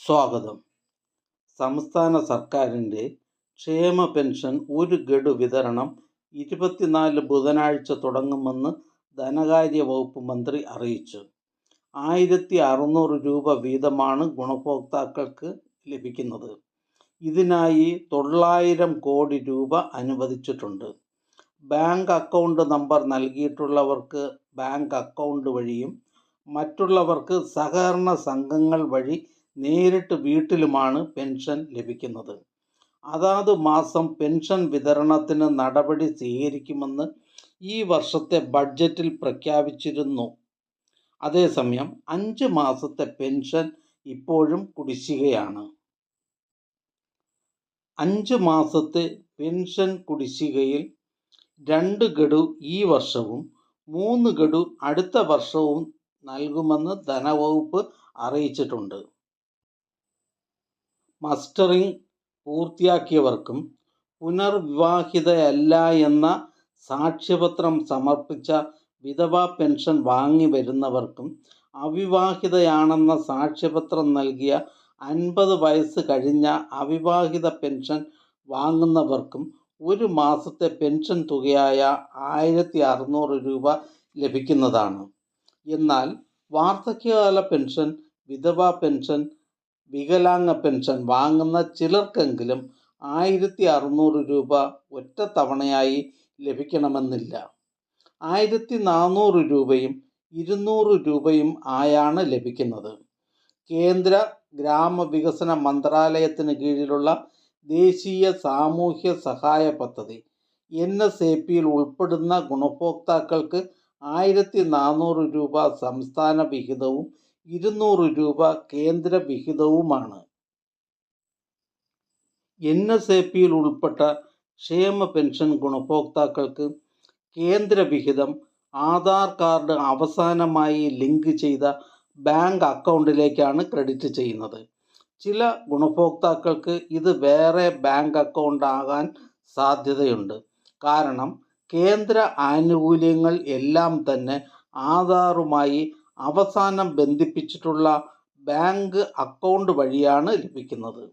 സ്വാഗതം. സംസ്ഥാന സർക്കാരിൻ്റെ ക്ഷേമ പെൻഷൻ ഒരു ഗഡു വിതരണം 24 ബുധനാഴ്ച തുടങ്ങുമെന്ന് ധനകാര്യ വകുപ്പ് മന്ത്രി അറിയിച്ചു. 1600 രൂപ വീതമാണ് ഗുണഭോക്താക്കൾക്ക് ലഭിക്കുന്നത്. ഇതിനായി 900 കോടി രൂപ അനുവദിച്ചിട്ടുണ്ട്. ബാങ്ക് അക്കൗണ്ട് നമ്പർ നൽകിയിട്ടുള്ളവർക്ക് ബാങ്ക് അക്കൗണ്ട് വഴിയും മറ്റുള്ളവർക്ക് സഹകരണ സംഘങ്ങൾ വഴി നേരിട്ട് വീട്ടിലുമാണ് പെൻഷൻ ലഭിക്കുന്നത്. അതാത് മാസം പെൻഷൻ വിതരണത്തിന് നടപടി സ്വീകരിക്കുമെന്ന് ഈ വർഷത്തെ ബഡ്ജറ്റിൽ പ്രഖ്യാപിച്ചിരുന്നു. അതേസമയം 5 മാസത്തെ പെൻഷൻ ഇപ്പോഴും കുടിശ്ശികയാണ്. 5 മാസത്തെ പെൻഷൻ കുടിശ്ശികയിൽ 2 ഗഡു ഈ വർഷവും 3 ഗഡു അടുത്ത വർഷവും നൽകുമെന്ന് ധനവകുപ്പ് അറിയിച്ചിട്ടുണ്ട്. മസ്റ്ററിംഗ് പൂർത്തിയാക്കിയവർക്കും പുനർവിവാഹിതയല്ല എന്ന സാക്ഷ്യപത്രം സമർപ്പിച്ച വിധവാ പെൻഷൻ വാങ്ങി വരുന്നവർക്കും അവിവാഹിതയാണെന്ന സാക്ഷ്യപത്രം നൽകിയ 50 വയസ്സ് കഴിഞ്ഞ അവിവാഹിത പെൻഷൻ വാങ്ങുന്നവർക്കും ഒരു മാസത്തെ പെൻഷൻ തുകയായ 1600 രൂപ ലഭിക്കുന്നതാണ്. എന്നാൽ വാർദ്ധക്യകാല പെൻഷൻ, വിധവാ പെൻഷൻ, വികലാംഗ പെൻഷൻ വാങ്ങുന്ന ചിലർക്കെങ്കിലും 1600 രൂപ ഒറ്റത്തവണയായി ലഭിക്കണമെന്നില്ല. 1400 രൂപയും 200 രൂപയും ആയാണ് ലഭിക്കുന്നത്. കേന്ദ്ര ഗ്രാമവികസന മന്ത്രാലയത്തിന് കീഴിലുള്ള ദേശീയ സാമൂഹ്യ സഹായ പദ്ധതി NSAPയിൽ ഉൾപ്പെടുന്ന ഗുണഭോക്താക്കൾക്ക് 1400 രൂപ സംസ്ഥാന വിഹിതവും 200 രൂപ കേന്ദ്ര വിഹിതവുമാണ്. NSAPയിൽ ഉൾപ്പെട്ട ക്ഷേമ പെൻഷൻ ഗുണഭോക്താക്കൾക്ക് കേന്ദ്ര വിഹിതം ആധാർ കാർഡ് അവസാനമായി ലിങ്ക് ചെയ്ത ബാങ്ക് അക്കൗണ്ടിലേക്കാണ് ക്രെഡിറ്റ് ചെയ്യുന്നത്. ചില ഗുണഭോക്താക്കൾക്ക് ഇത് വേറെ ബാങ്ക് അക്കൗണ്ട് ആകാൻ സാധ്യതയുണ്ട്. കാരണം കേന്ദ്ര ആനുകൂല്യങ്ങൾ എല്ലാം തന്നെ ആധാറുമായി അവസാനം ബന്ധിപ്പിച്ചിട്ടുള്ള ബാങ്ക് അക്കൗണ്ട് വഴിയാണ് ലഭിക്കുന്നത്.